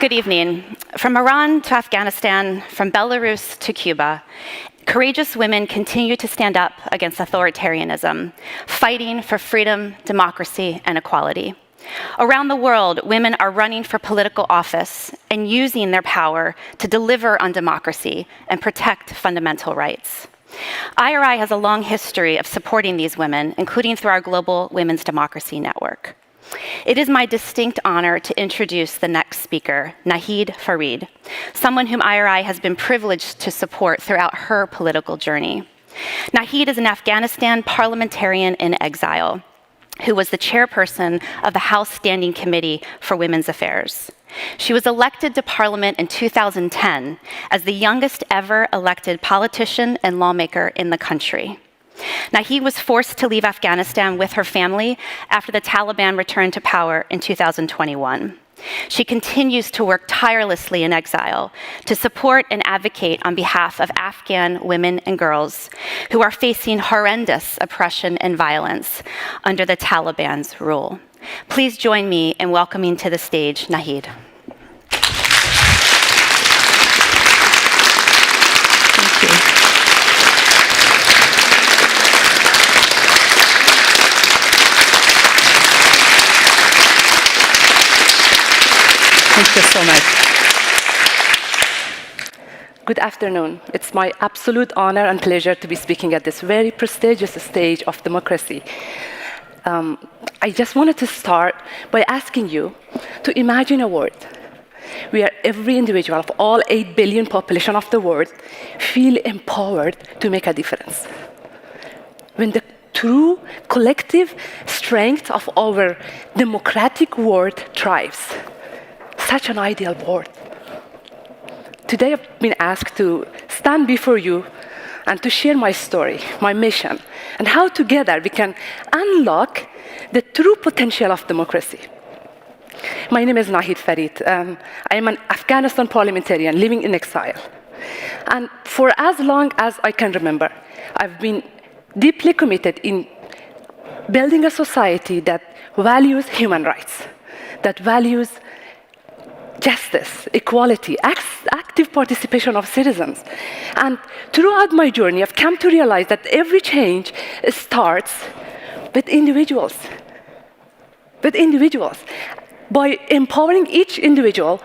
Good evening. From Iran to Afghanistan, from Belarus to Cuba, courageous women continue to stand up against authoritarianism, fighting for freedom, democracy, and equality. Around the world, women are running for political office and using their power to deliver on democracy and protect fundamental rights. IRI has a long history of supporting these women, including through our Global Women's Democracy Network. It is my distinct honor to introduce the next speaker, Naheed Farid, someone whom IRI has been privileged to support throughout her political journey. Naheed is an Afghanistan Parliamentarian in exile, who was the chairperson of the House Standing Committee for Women's Affairs. She was elected to Parliament in 2010 as the youngest ever elected politician and lawmaker in the country. Naheed was forced to leave Afghanistan with her family after the Taliban returned to power in 2021. She continues to work tirelessly in exile to support and advocate on behalf of Afghan women and girls who are facing horrendous oppression and violence under the Taliban's rule. Please join me in welcoming to the stage Naheed. Thank you. Thank you so much. Good afternoon. It's my absolute honor and pleasure to be speaking at this very prestigious stage of democracy. I just wanted to start by asking you to imagine a world where every individual of all 8 billion population of the world feel empowered to make a difference. When the true collective strength of our democratic world thrives. Such an ideal world. Today I've been asked to stand before you and to share my story, my mission, and how together we can unlock the true potential of democracy. My name is Naheed Farid. I am an Afghanistan parliamentarian living in exile. And for as long as I can remember, I've been deeply committed in building a society that values human rights, that values justice, equality, active participation of citizens. And throughout my journey, I've come to realize that every change starts with individuals. By empowering each individual,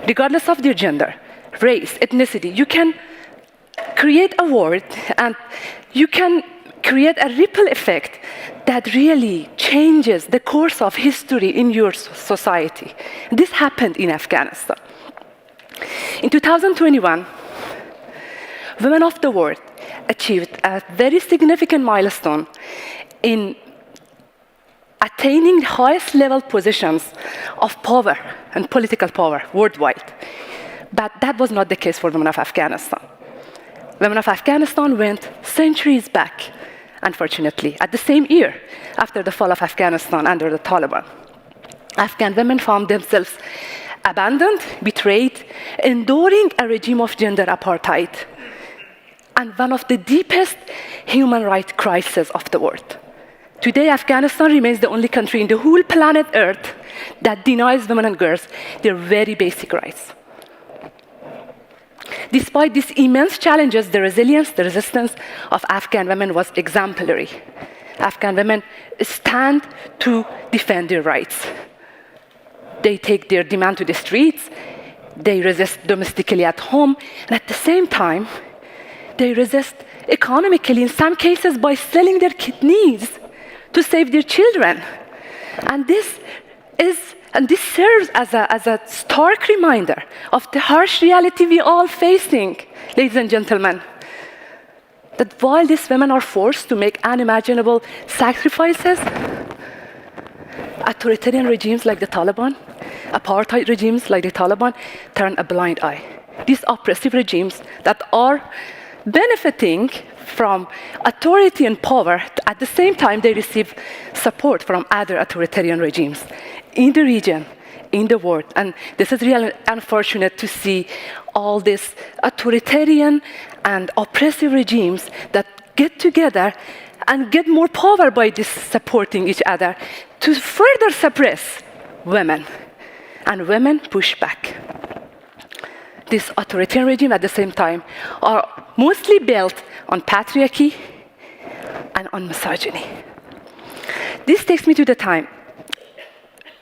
regardless of their gender, race, ethnicity, you can create a world and you can create a ripple effect that really changes the course of history in your society. This happened in Afghanistan. In 2021, women of the world achieved a very significant milestone in attaining the highest level positions of power and political power worldwide. But that was not the case for women of Afghanistan. Women of Afghanistan went centuries back, unfortunately, at the same year after the fall of Afghanistan under the Taliban. Afghan women found themselves abandoned, betrayed, enduring a regime of gender apartheid, and one of the deepest human rights crises of the world. Today, Afghanistan remains the only country in the whole planet Earth that denies women and girls their very basic rights. Despite these immense challenges, the resilience, the resistance of Afghan women was exemplary. Afghan women stand to defend their rights. They take their demand to the streets, they resist domestically at home, and at the same time, they resist economically, in some cases by selling their kidneys to save their children. And this serves as a stark reminder of the harsh reality we all facing, ladies and gentlemen. That while these women are forced to make unimaginable sacrifices, authoritarian regimes like the Taliban, apartheid regimes like the Taliban, turn a blind eye. These oppressive regimes that are benefiting from authority and power, at the same time they receive support from other authoritarian regimes in the region, in the world. And this is really unfortunate to see all these authoritarian and oppressive regimes that get together and get more power by this supporting each other to further suppress women and women push back. This authoritarian regime, at the same time, are mostly built on patriarchy and on misogyny. This takes me to the time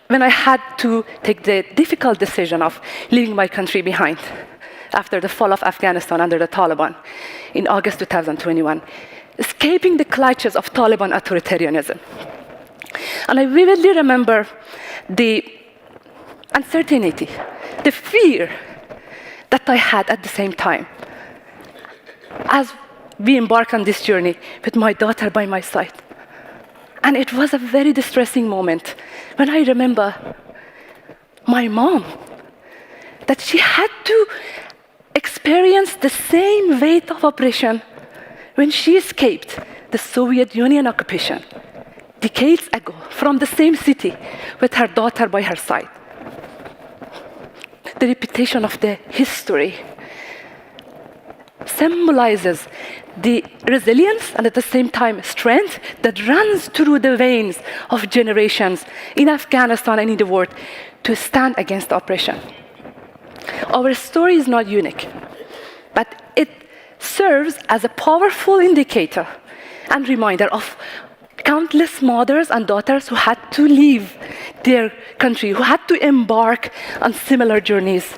when I had to take the difficult decision of leaving my country behind after the fall of Afghanistan under the Taliban in August 2021, escaping the clutches of Taliban authoritarianism. And I vividly remember the uncertainty, the fear that I had at the same time as we embark on this journey with my daughter by my side. And it was a very distressing moment when I remember my mom, that she had to experience the same weight of oppression when she escaped the Soviet Union occupation decades ago from the same city with her daughter by her side. The repetition of the history symbolizes the resilience and at the same time strength that runs through the veins of generations in Afghanistan and in the world to stand against oppression. Our story is not unique, but it serves as a powerful indicator and reminder of countless mothers and daughters who had to leave their country, who had to embark on similar journeys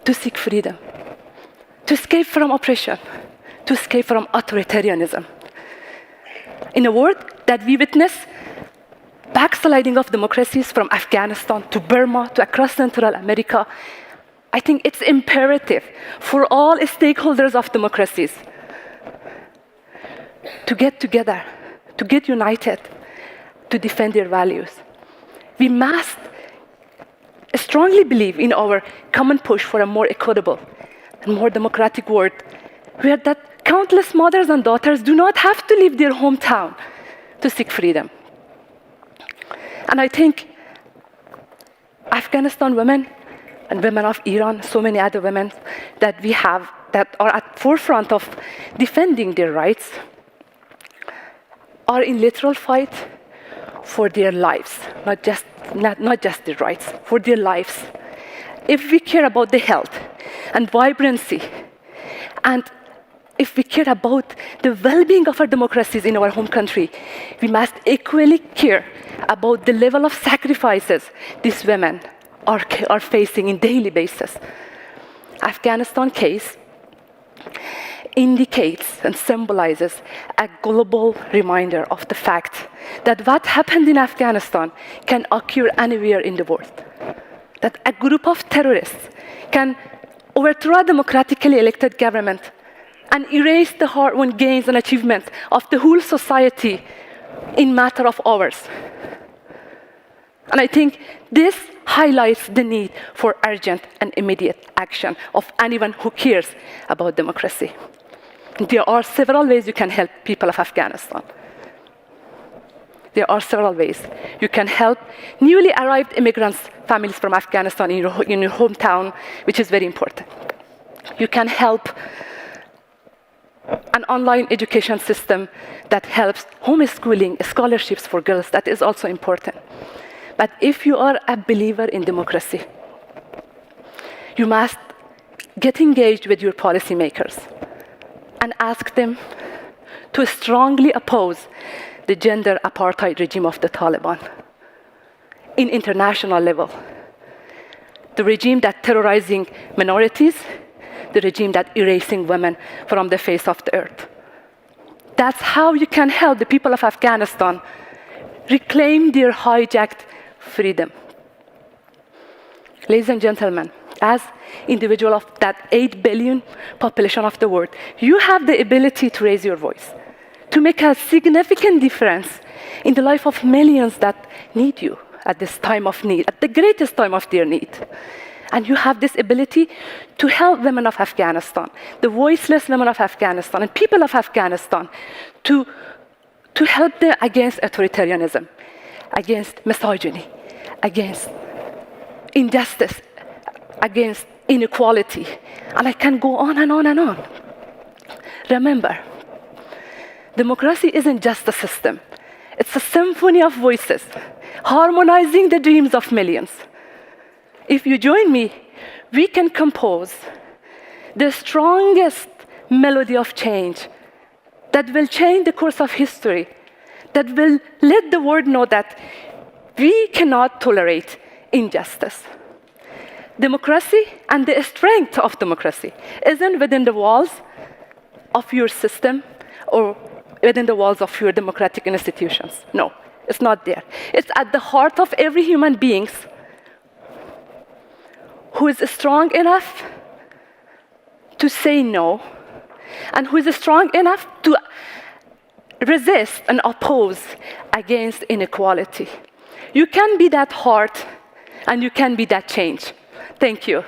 to seek freedom, to escape from oppression, to escape from authoritarianism. In a world that we witness backsliding of democracies from Afghanistan to Burma to across Central America, I think it's imperative for all stakeholders of democracies to get together, to get united, to defend their values. We must strongly believe in our common push for a more equitable and more democratic world where that countless mothers and daughters do not have to leave their hometown to seek freedom. And I think Afghanistan women and women of Iran, so many other women that we have that are at forefront of defending their rights, are in literal fight for their lives, not just their rights, for their lives. If we care about the health and vibrancy, and if we care about the well-being of our democracies in our home country, we must equally care about the level of sacrifices these women are facing on a daily basis. Afghanistan case indicates and symbolizes a global reminder of the fact that what happened in Afghanistan can occur anywhere in the world. That a group of terrorists can overthrow a democratically elected government and erase the hard-won gains and achievements of the whole society in a matter of hours. And I think this highlights the need for urgent and immediate action of anyone who cares about democracy. There are several ways you can help people of Afghanistan. There are several ways. You can help newly arrived immigrants, families from Afghanistan in your hometown, which is very important. You can help an online education system that helps homeschooling, scholarships for girls. That is also important. But if you are a believer in democracy, you must get engaged with your policymakers and ask them to strongly oppose the gender apartheid regime of the Taliban in international level. The regime that terrorizing minorities, the regime that erasing women from the face of the earth. That's how you can help the people of Afghanistan reclaim their hijacked freedom. Ladies and gentlemen, as individual of that 8 billion population of the world, you have the ability to raise your voice, to make a significant difference in the life of millions that need you at this time of need, at the greatest time of their need. And you have this ability to help women of Afghanistan, the voiceless women of Afghanistan, and people of Afghanistan to help them against authoritarianism, against misogyny, against injustice, against inequality. And I can go on and on and on. Remember, democracy isn't just a system. It's a symphony of voices harmonizing the dreams of millions. If you join me, we can compose the strongest melody of change that will change the course of history, that will let the world know that we cannot tolerate injustice. Democracy and the strength of democracy isn't within the walls of your system or within the walls of your democratic institutions. No, it's not there. It's at the heart of every human being who is strong enough to say no, and who is strong enough to resist and oppose against inequality. You can be that heart, and you can be that change. Thank you.